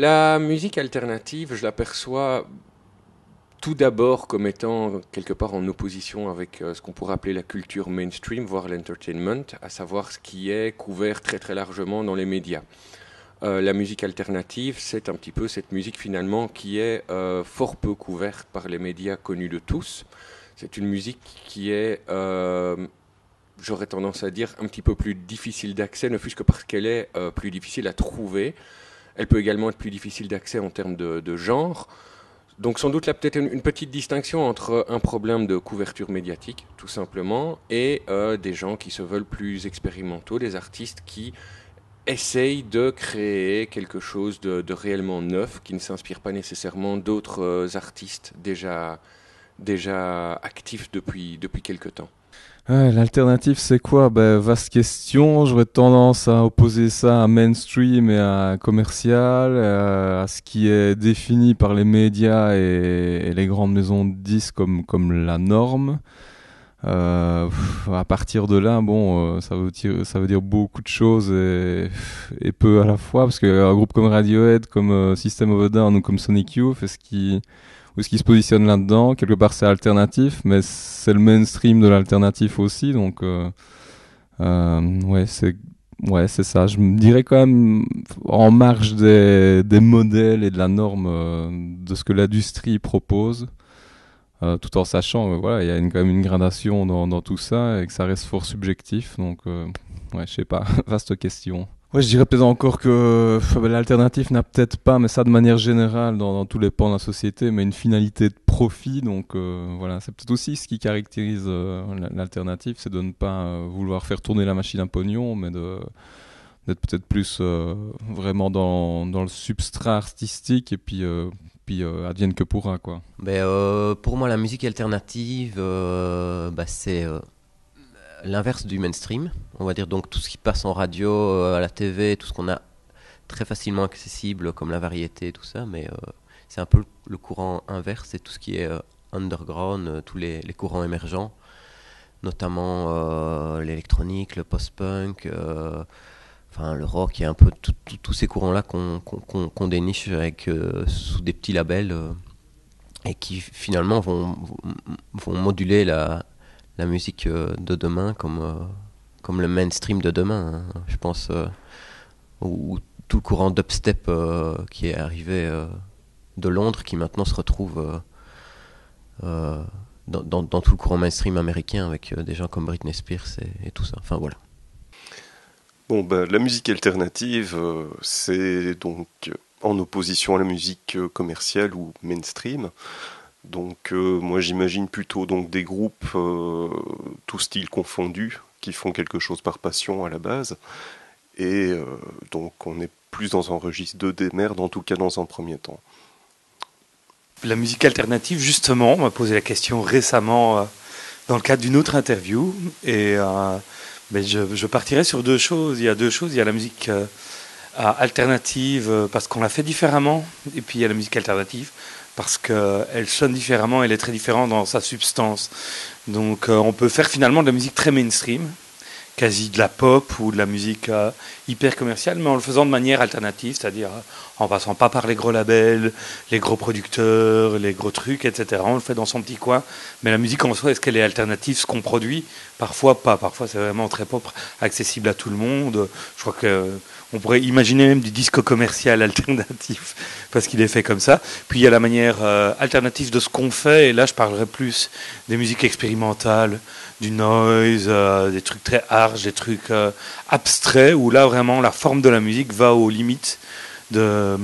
La musique alternative, je l'aperçois tout d'abord comme étant quelque part en opposition avec ce qu'on pourrait appeler la culture mainstream, voire l'entertainment, à savoir ce qui est couvert très très largement dans les médias. La musique alternative, c'est un petit peu cette musique finalement qui est fort peu couverte par les médias connus de tous. C'est une musique qui est, j'aurais tendance à dire, un petit peu plus difficile d'accès, ne fût-ce que parce qu'elle est plus difficile à trouver. Elle peut également être plus difficile d'accès en termes de genre. Donc sans doute là peut-être une petite distinction entre un problème de couverture médiatique, tout simplement, et des gens qui se veulent plus expérimentaux, des artistes qui essayent de créer quelque chose de réellement neuf, qui ne s'inspire pas nécessairement d'autres artistes déjà actifs depuis quelque temps. Ouais, l'alternative, c'est quoi? Ben, vaste question. J'aurais tendance à opposer ça à mainstream et à commercial, à ce qui est défini par les médias et les grandes maisons de disques comme la norme. À partir de là, bon, ça veut dire beaucoup de choses et peu à la fois, parce qu'un groupe comme Radiohead, comme System of a Down ou comme Sonic Youth, est-ce qu'il se positionne là-dedans? Quelque part, c'est alternatif, mais c'est le mainstream de l'alternatif aussi, donc ouais, c'est ça. Je me dirais quand même en marge des modèles et de la norme de ce que l'industrie propose, tout en sachant, voilà, il y a quand même une gradation dans tout ça et que ça reste fort subjectif, donc ouais, je sais pas, vaste question. Ouais, je dirais peut-être encore que l'alternative n'a peut-être pas, mais ça de manière générale dans tous les pans de la société, mais une finalité de profit. Donc voilà, c'est peut-être aussi ce qui caractérise l'alternative, c'est de ne pas vouloir faire tourner la machine à pognon, mais d'être peut-être plus vraiment dans le substrat artistique et puis advienne que pourra, quoi. Pour moi, la musique alternative, c'est l'inverse du mainstream. On va dire donc tout ce qui passe en radio, à la TV, tout ce qu'on a très facilement accessible, comme la variété, tout ça. Mais c'est un peu le courant inverse, c'est tout ce qui est underground, tous les courants émergents, notamment l'électronique, le post-punk. Enfin, le rock, il y a un peu tous ces courants-là qu'on déniche avec, sous des petits labels et qui finalement vont moduler la musique de demain comme le mainstream de demain, hein. Je pense, ou tout le courant dubstep qui est arrivé de Londres, qui maintenant se retrouve dans tout le courant mainstream américain avec des gens comme Britney Spears et tout ça. Enfin voilà. Bon, ben, la musique alternative, c'est donc en opposition à la musique commerciale ou mainstream. Donc moi j'imagine plutôt donc des groupes tous styles confondus qui font quelque chose par passion à la base. Et donc on est plus dans un registre de démerde, en tout cas dans un premier temps. La musique alternative, justement, on m'a posé la question récemment dans le cadre d'une autre interview. Et mais je partirais sur deux choses. Il y a deux choses. Il y a la musique alternative parce qu'on la fait différemment. Et puis il y a la musique alternative parce qu'elle sonne différemment. Elle est très différente dans sa substance. Donc on peut faire finalement de la musique très mainstream, quasi de la pop ou de la musique hyper commerciale, mais en le faisant de manière alternative, c'est-à-dire en passant pas par les gros labels, les gros producteurs, les gros trucs, etc. On le fait dans son petit coin, mais la musique en soi, est-ce qu'elle est alternative, ce qu'on produit? Parfois pas, parfois c'est vraiment très pop, accessible à tout le monde. Je crois que on pourrait imaginer même du disco commercial alternatif, parce qu'il est fait comme ça. Puis il y a la manière alternative de ce qu'on fait, et là je parlerai plus des musiques expérimentales, du noise, des trucs très harsh, des trucs abstraits, où là vraiment la forme de la musique va aux limites de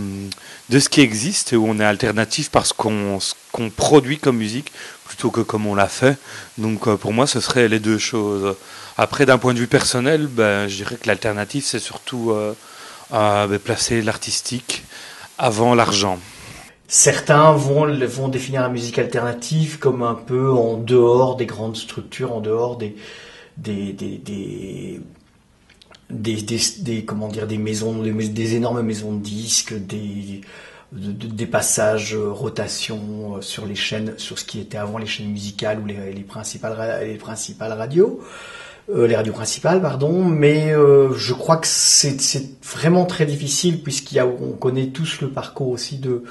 ce qui existe, et où on est alternatif parce ce qu'on produit comme musique plutôt que comme on l'a fait. Donc pour moi ce serait les deux choses. Après d'un point de vue personnel, je dirais que l'alternative c'est surtout placer l'artistique avant l'argent. Certains vont définir la musique alternative comme un peu en dehors des grandes structures, en dehors des, des, des, comment dire, des énormes maisons de disques, des passages rotation sur les chaînes, sur ce qui était avant les chaînes musicales ou les principales radios. les radios principales, pardon, mais je crois que c'est vraiment très difficile on connaît tous le parcours aussi de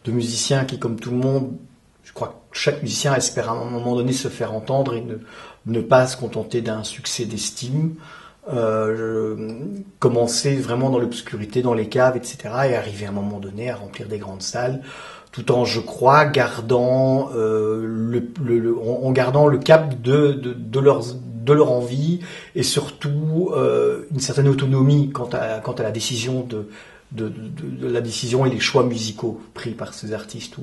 musiciens qui, comme tout le monde, je crois que chaque musicien espère à un moment donné se faire entendre et ne pas se contenter d'un succès d'estime. Commencer vraiment dans l'obscurité, dans les caves, etc., et arriver à un moment donné à remplir des grandes salles, tout en, je crois, gardant en gardant le cap de leur envie et surtout une certaine autonomie quant à la décision de la décision et les choix musicaux pris par ces artistes.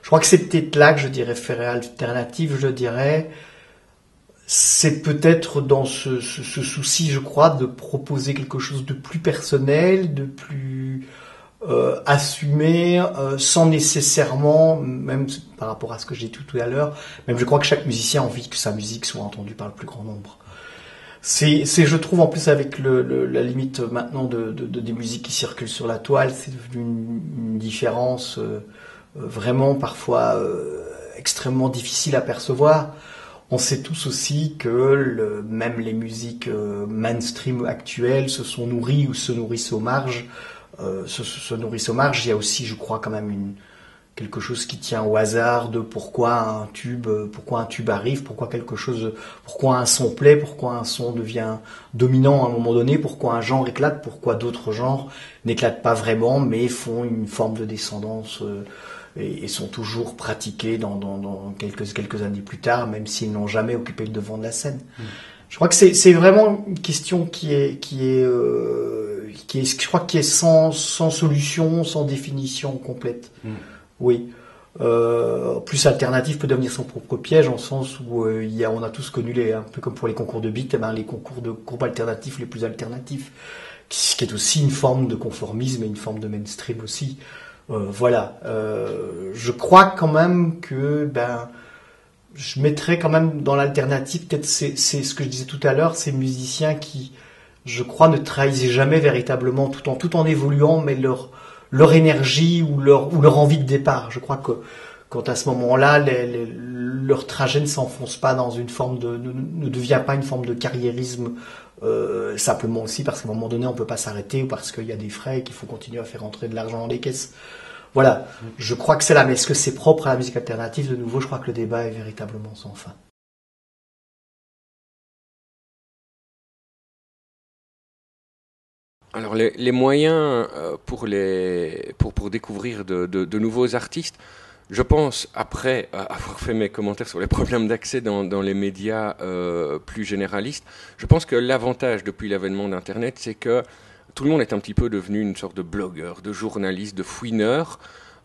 Je crois que c'est peut-être là que je dirais faire alternative, je dirais. C'est peut-être dans ce souci, je crois, de proposer quelque chose de plus personnel, de plus assumé, sans nécessairement, même par rapport à ce que j'ai dit tout à l'heure, même je crois que chaque musicien a envie que sa musique soit entendue par le plus grand nombre. C'est je trouve, en plus, avec la limite maintenant des musiques qui circulent sur la toile, c'est devenu une différence vraiment parfois extrêmement difficile à percevoir. On sait tous aussi que même les musiques mainstream actuelles se nourrissent aux marges. Se nourrissent aux marges. Il y a aussi, je crois, quand même quelque chose qui tient au hasard de pourquoi un tube arrive, pourquoi un son plaît, pourquoi un son devient dominant à un moment donné, pourquoi un genre éclate, pourquoi d'autres genres n'éclatent pas vraiment, mais font une forme de descendance et sont toujours pratiqués dans quelques années plus tard, même s'ils n'ont jamais occupé le devant de la scène. Je crois que c'est vraiment une question qui est je crois qu'il est sans solution, sans définition complète. Oui. Plus alternative peut devenir son propre piège, en sens où on a tous connu un peu comme pour les concours de beat, les concours de groupes alternatifs les plus alternatifs, qui est aussi une forme de conformisme et une forme de mainstream aussi. Voilà. Je crois quand même que je mettrais quand même dans l'alternative, peut-être c'est ce que je disais tout à l'heure, ces musiciens qui, je crois, ne trahissaient jamais véritablement, tout en évoluant, mais leur énergie ou leur envie de départ. Je crois que quand à ce moment-là, leur trajet ne s'enfonce pas dans une forme ne devient pas une forme de carriérisme, simplement aussi parce qu'à un moment donné, on peut pas s'arrêter ou parce qu'il y a des frais et qu'il faut continuer à faire entrer de l'argent dans les caisses. Voilà. Je crois que c'est là. Mais est-ce que c'est propre à la musique alternative? De nouveau, je crois que le débat est véritablement sans fin. Alors les moyens pour découvrir de nouveaux artistes, je pense, après avoir fait mes commentaires sur les problèmes d'accès dans les médias plus généralistes, je pense que l'avantage depuis l'avènement d'Internet, c'est que tout le monde est un petit peu devenu une sorte de blogueur, de journaliste, de fouineur.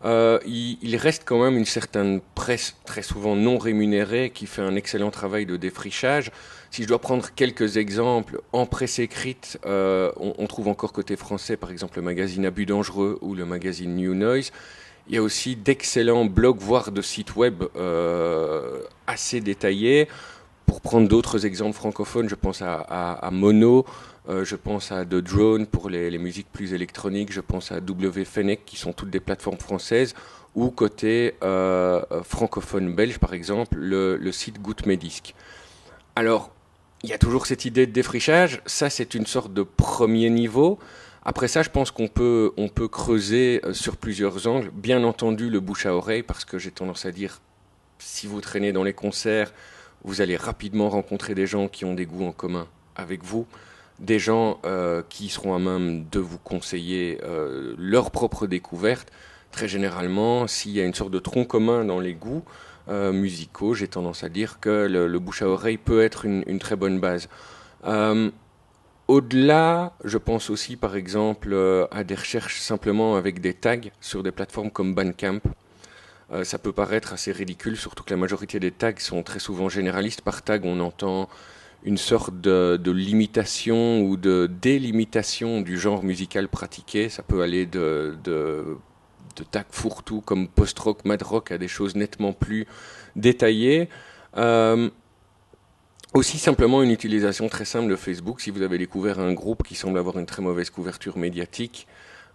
Il reste quand même une certaine presse très souvent non rémunérée qui fait un excellent travail de défrichage. Si je dois prendre quelques exemples, en presse écrite, on trouve encore côté français, par exemple, le magazine Abus Dangereux ou le magazine New Noise. Il y a aussi d'excellents blogs, voire de sites web assez détaillés. Pour prendre d'autres exemples francophones, je pense à Mono, je pense à The Drone pour les musiques plus électroniques, je pense à WFNEC qui sont toutes des plateformes françaises, ou côté francophone belge par exemple, le site Goutte Mes Disques. Alors, il y a toujours cette idée de défrichage, ça c'est une sorte de premier niveau. Après ça, je pense qu'on peut creuser sur plusieurs angles. Bien entendu, le bouche à oreille, parce que j'ai tendance à dire, si vous traînez dans les concerts, vous allez rapidement rencontrer des gens qui ont des goûts en commun avec vous, des gens qui seront à même de vous conseiller leur propre découverte. Très généralement, s'il y a une sorte de tronc commun dans les goûts musicaux, j'ai tendance à dire que le bouche à oreille peut être une très bonne base. Au-delà, je pense aussi par exemple à des recherches simplement avec des tags sur des plateformes comme Bandcamp. Ça peut paraître assez ridicule, surtout que la majorité des tags sont très souvent généralistes. Par tag, on entend une sorte de limitation ou de délimitation du genre musical pratiqué. Ça peut aller de tags fourre-tout comme post-rock, mad-rock à des choses nettement plus détaillées. Aussi simplement une utilisation très simple de Facebook. Si vous avez découvert un groupe qui semble avoir une très mauvaise couverture médiatique,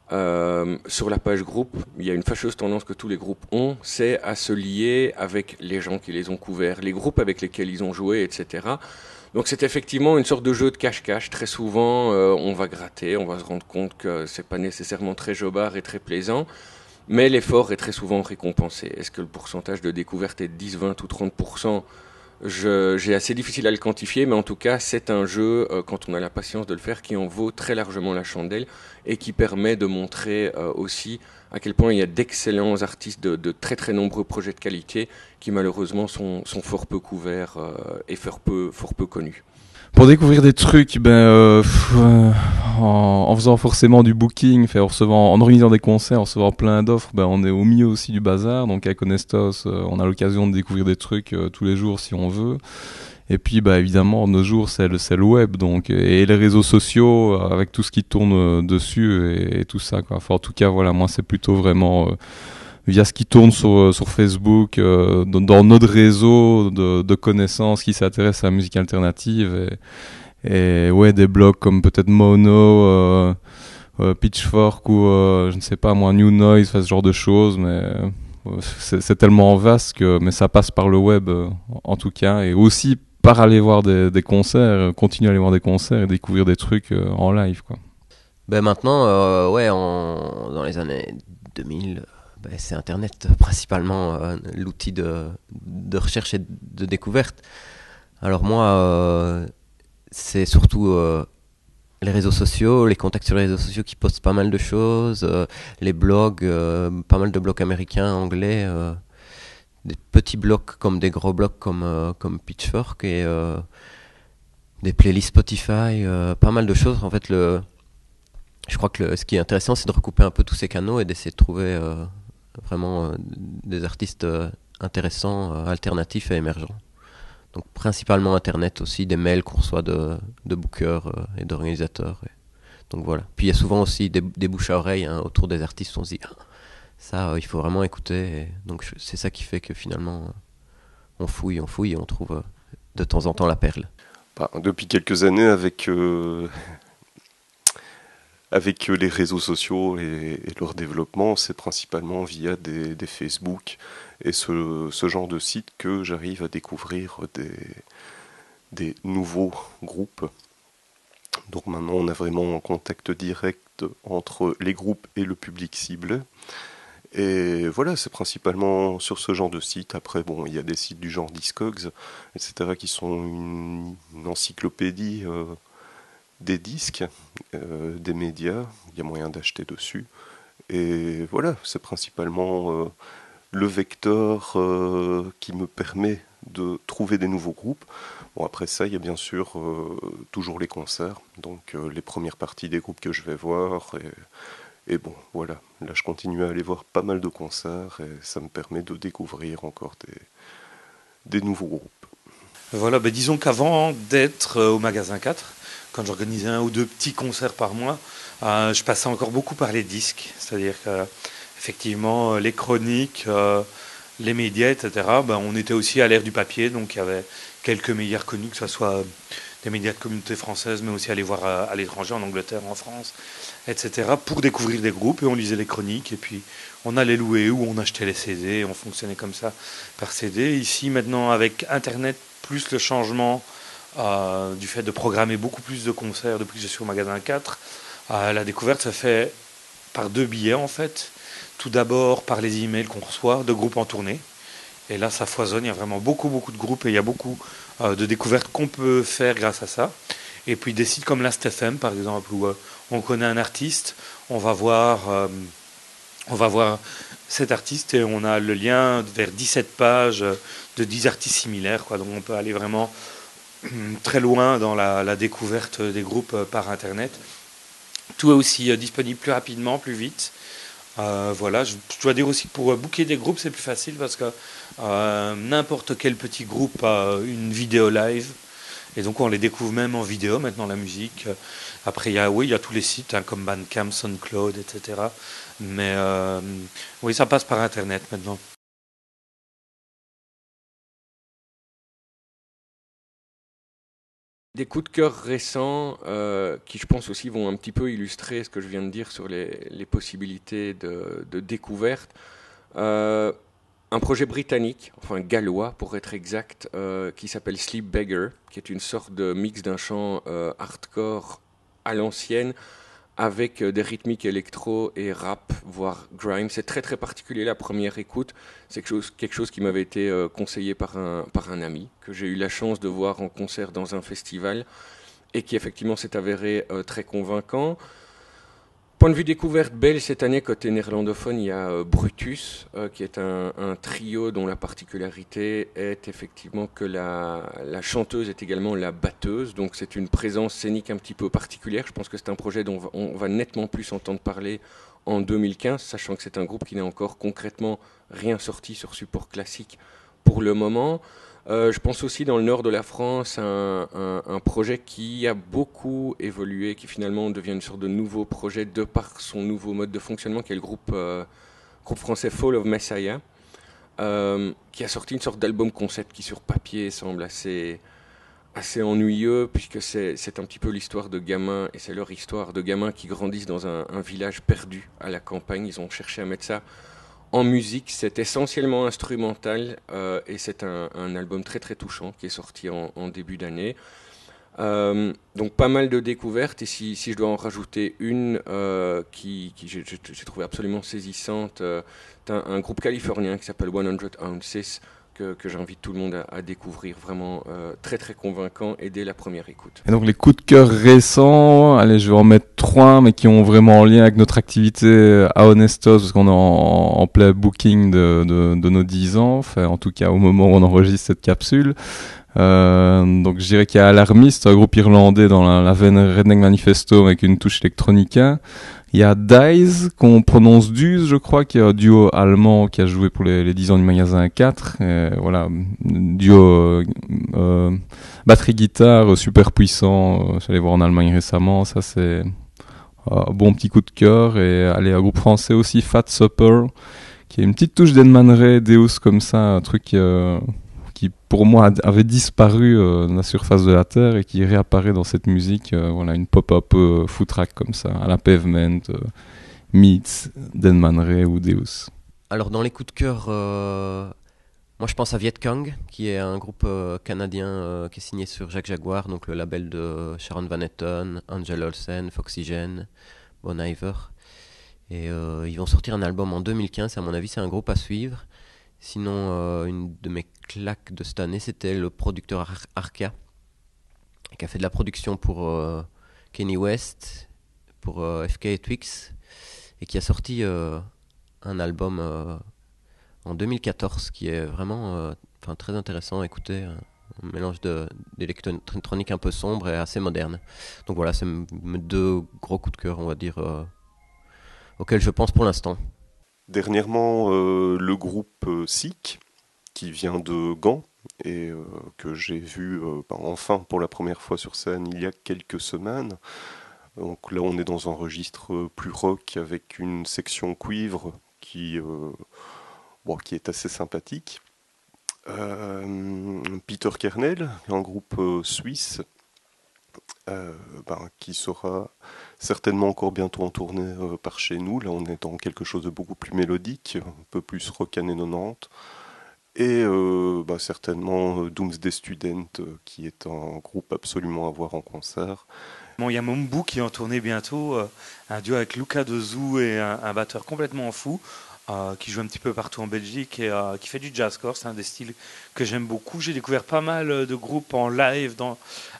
sur la page groupe, il y a une fâcheuse tendance que tous les groupes ont, c'est à se lier avec les gens qui les ont couverts, les groupes avec lesquels ils ont joué, etc. Donc c'est effectivement une sorte de jeu de cache-cache. Très souvent, on va gratter, on va se rendre compte que c'est pas nécessairement très jobard et très plaisant, mais l'effort est très souvent récompensé. Est-ce que le pourcentage de découverte est de 10, 20 ou 30%? J'ai assez difficile à le quantifier, mais en tout cas, c'est un jeu, quand on a la patience de le faire, qui en vaut très largement la chandelle et qui permet de montrer aussi à quel point il y a d'excellents artistes, de très très nombreux projets de qualité qui malheureusement sont fort peu couverts et fort peu connus. Pour découvrir des trucs, en faisant forcément du booking, en organisant des concerts, en recevant plein d'offres, on est au milieu aussi du bazar. Donc avec Honestos, on a l'occasion de découvrir des trucs tous les jours si on veut. Et puis évidemment, nos jours, c'est le web, donc, et les réseaux sociaux avec tout ce qui tourne dessus et tout ça, quoi. Enfin, en tout cas, voilà, moi c'est plutôt vraiment via ce qui tourne sur Facebook, dans notre réseau de connaissances qui s'intéressent à la musique alternative, et ouais, des blogs comme peut-être Mono, Pitchfork ou je ne sais pas moi, New Noise, ce genre de choses, mais c'est tellement vaste mais ça passe par le web en tout cas, et aussi par aller voir des concerts, continuer à aller voir des concerts et découvrir des trucs en live, quoi. Maintenant, dans les années 2000, c'est Internet principalement l'outil de recherche et de découverte. Alors moi, c'est surtout les réseaux sociaux, les contacts sur les réseaux sociaux qui postent pas mal de choses, les blogs, pas mal de blogs américains, anglais, des petits blogs comme des gros blogs comme Pitchfork, et des playlists Spotify, pas mal de choses. En fait, je crois que ce qui est intéressant, c'est de recouper un peu tous ces canaux et d'essayer de trouver vraiment des artistes intéressants, alternatifs et émergents. Donc principalement Internet, aussi des mails qu'on reçoit de bookers et d'organisateurs. Donc voilà. Puis il y a souvent aussi des bouches à oreille autour des artistes. On se dit, ça, il faut vraiment écouter. Et donc c'est ça qui fait que finalement, on fouille et on trouve de temps en temps la perle. Depuis quelques années, avec les réseaux sociaux et leur développement, c'est principalement via des Facebook et ce genre de site que j'arrive à découvrir des nouveaux groupes. Donc maintenant, on a vraiment un contact direct entre les groupes et le public ciblé. Et voilà, c'est principalement sur ce genre de site. Après, il y a des sites du genre Discogs, etc., qui sont une encyclopédie des disques, des médias. Il y a moyen d'acheter dessus. Et voilà, c'est principalement le vecteur qui me permet de trouver des nouveaux groupes. Bon, après ça, il y a bien sûr toujours les concerts, donc les premières parties des groupes que je vais voir. Et bon, voilà, là je continue à aller voir pas mal de concerts et ça me permet de découvrir encore des nouveaux groupes. Voilà, disons qu'avant d'être au Magasin 4, quand j'organisais 1 ou 2 petits concerts par mois, je passais encore beaucoup par les disques. C'est-à-dire qu'effectivement, les chroniques, les médias, etc., on était aussi à l'ère du papier, donc il y avait quelques médias connus, que ce soit des médias de communauté française, mais aussi aller voir à l'étranger, en Angleterre, en France, etc., pour découvrir des groupes, et on lisait les chroniques, et puis on allait louer ou on achetait les CD, on fonctionnait comme ça par CD. Ici, maintenant, avec Internet, plus le changement du fait de programmer beaucoup plus de concerts depuis que je suis au Magasin 4, la découverte se fait par 2 biais, en fait. Tout d'abord par les emails qu'on reçoit de groupes en tournée. Et là, ça foisonne, il y a vraiment beaucoup de groupes et il y a beaucoup de découvertes qu'on peut faire grâce à ça. Et puis des sites comme Last.fm, par exemple, où on connaît un artiste, on va voir cet artiste et on a le lien vers 17 pages de 10 artistes similaires, quoi. Donc on peut aller vraiment très loin dans la découverte des groupes par Internet. Tout est aussi disponible plus rapidement, plus vite. Voilà, je dois dire aussi que pour booker des groupes, c'est plus facile parce que n'importe quel petit groupe a une vidéo live. Et donc on les découvre même en vidéo maintenant, la musique. Après, il y a tous les sites comme Bandcamp, SoundCloud, etc. Mais oui, ça passe par Internet maintenant. Des coups de cœur récents qui, je pense aussi, vont un petit peu illustrer ce que je viens de dire sur les possibilités de découverte. Un un projet britannique, enfin gallois pour être exact, qui s'appelle Sleep Beggar, qui est une sorte de mix d'un chant hardcore à l'ancienne, avec des rythmiques électro et rap, voire grime. C'est très très particulier la première écoute. C'est quelque chose qui m'avait été conseillé par un ami, que j'ai eu la chance de voir en concert dans un festival, et qui effectivement s'est avéré très convaincant. Point de vue découverte belge cette année, côté néerlandophone, il y a Brutus, qui est un trio dont la particularité est effectivement que la chanteuse est également la batteuse, donc c'est une présence scénique un petit peu particulière. Je pense que c'est un projet dont on va nettement plus entendre parler en 2015, sachant que c'est un groupe qui n'a encore concrètement rien sorti sur support classique pour le moment. Je pense aussi dans le nord de la France un projet qui a beaucoup évolué, qui finalement devient une sorte de nouveau projet de par son nouveau mode de fonctionnement, qui est le groupe français Fall of Messiah, qui a sorti une sorte d'album concept qui sur papier semble assez ennuyeux, puisque c'est un petit peu l'histoire de gamins, et c'est leur histoire de gamins qui grandissent dans un village perdu à la campagne. Ils ont cherché à mettre ça en musique, c'est essentiellement instrumental, et c'est un album très très touchant qui est sorti en début d'année. Donc pas mal de découvertes, et si je dois en rajouter une qui j'ai trouvé absolument saisissante, c'est un groupe californien qui s'appelle 100 Ounces, que j'invite tout le monde à découvrir, vraiment très très convaincant, et dès la première écoute. Et donc les coups de cœur récents, allez, je vais en mettre 3, mais qui ont vraiment en lien avec notre activité à Honestos, parce qu'on est en plein booking de nos 10 ans, enfin en tout cas au moment où on enregistre cette capsule. Donc je dirais qu'il y a Alarmist, un groupe irlandais dans la veine Redneck Manifesto avec une touche electronica. Il y a Dies, qu'on prononce Duz, je crois, qui est un duo allemand qui a joué pour les 10 ans du magasin 4. Voilà, duo batterie-guitare super puissant. J'allais voir en Allemagne récemment, ça c'est un bon petit coup de cœur. Et allez, un groupe français aussi, Fat Supper, qui a une petite touche d'Edman Ray, Deus comme ça, un truc qui pour moi avait disparu de la surface de la Terre et qui réapparaît dans cette musique, voilà, une pop-up footrack comme ça, à la Pavement, meets Denman Ray ou Deus. Alors dans les coups de cœur, moi je pense à Viet Cong, qui est un groupe canadien qui est signé sur Jacques Jaguar, donc le label de Sharon Van Etten, Angel Olsen, Foxygen, Bon Iver. Et ils vont sortir un album en 2015, à mon avis c'est un groupe à suivre. Sinon, une de mes claques de cette année, c'était le producteur Arca, qui a fait de la production pour Kanye West, pour FK et Twix, et qui a sorti un album en 2014 qui est vraiment très intéressant à écouter, un mélange d'électronique un peu sombre et assez moderne. Donc voilà, c'est mes 2 gros coups de cœur, on va dire, auxquels je pense pour l'instant. Dernièrement, le groupe Sick, qui vient de Gand, et que j'ai vu enfin pour la première fois sur scène il y a quelques semaines. Donc là on est dans un registre plus rock avec une section cuivre qui est assez sympathique. Peter Kernel, un groupe suisse, qui sera certainement encore bientôt en tournée par chez nous. Là on est dans quelque chose de beaucoup plus mélodique, un peu plus rock années 90. Et certainement Doomsday Student, qui est un groupe absolument à voir en concert. Bon, il y a Mombu qui est en tournée bientôt, un duo avec Luca de Zoo et un batteur complètement fou, qui joue un petit peu partout en Belgique et qui fait du jazzcore. C'est un des styles que j'aime beaucoup. J'ai découvert pas mal de groupes en live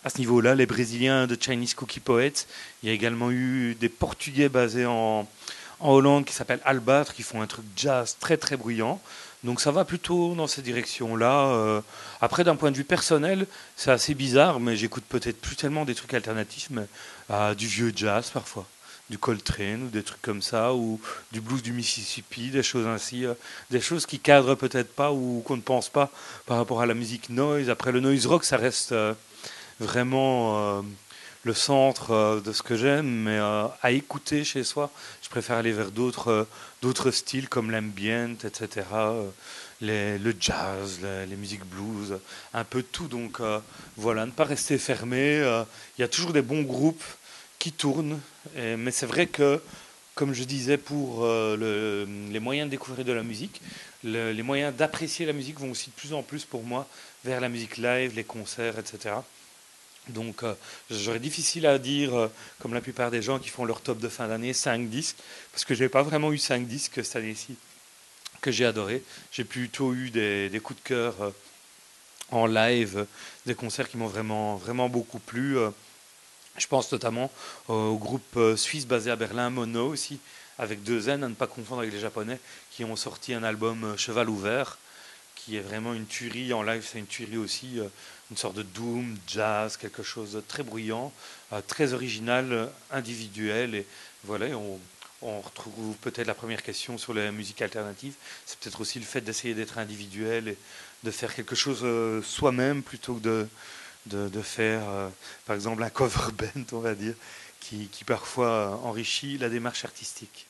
à ce niveau-là, les Brésiliens de Chinese Cookie Poets. Il y a également eu des Portugais basés en Hollande qui s'appellent Albatre, qui font un truc jazz très très bruyant. Donc ça va plutôt dans cette direction-là. Après, d'un point de vue personnel, c'est assez bizarre, mais j'écoute peut-être plus tellement des trucs alternatifs, mais du vieux jazz parfois, du Coltrane ou des trucs comme ça, ou du blues du Mississippi, des choses ainsi, des choses qui cadrent peut-être pas ou qu'on ne pense pas par rapport à la musique noise. Après, le noise rock, ça reste vraiment le centre de ce que j'aime, mais à écouter chez soi, je préfère aller vers d'autres styles comme l'ambient, etc., le jazz, les musiques blues, un peu de tout. Donc voilà, ne pas rester fermé. Il y a toujours des bons groupes qui tournent, mais c'est vrai que comme je disais, pour les moyens de découvrir de la musique, les moyens d'apprécier la musique vont aussi de plus en plus pour moi vers la musique live, les concerts, etc. Donc j'aurais difficile à dire, comme la plupart des gens qui font leur top de fin d'année, 5 disques, parce que je n'ai pas vraiment eu 5 disques cette année-ci que j'ai adoré. J'ai plutôt eu des coups de cœur en live, des concerts qui m'ont vraiment, vraiment beaucoup plu. Je pense notamment au groupe suisse basé à Berlin, Mono aussi, avec 2 N, à ne pas confondre avec les Japonais, qui ont sorti un album Cheval Ouvert, qui est vraiment une tuerie. En live, c'est une tuerie aussi, une sorte de doom, jazz, quelque chose de très bruyant, très original, individuel. Et voilà, on retrouve peut-être la première question sur la musique alternative. C'est peut-être aussi le fait d'essayer d'être individuel et de faire quelque chose soi-même plutôt que de faire, par exemple, un cover band, on va dire, qui parfois enrichit la démarche artistique.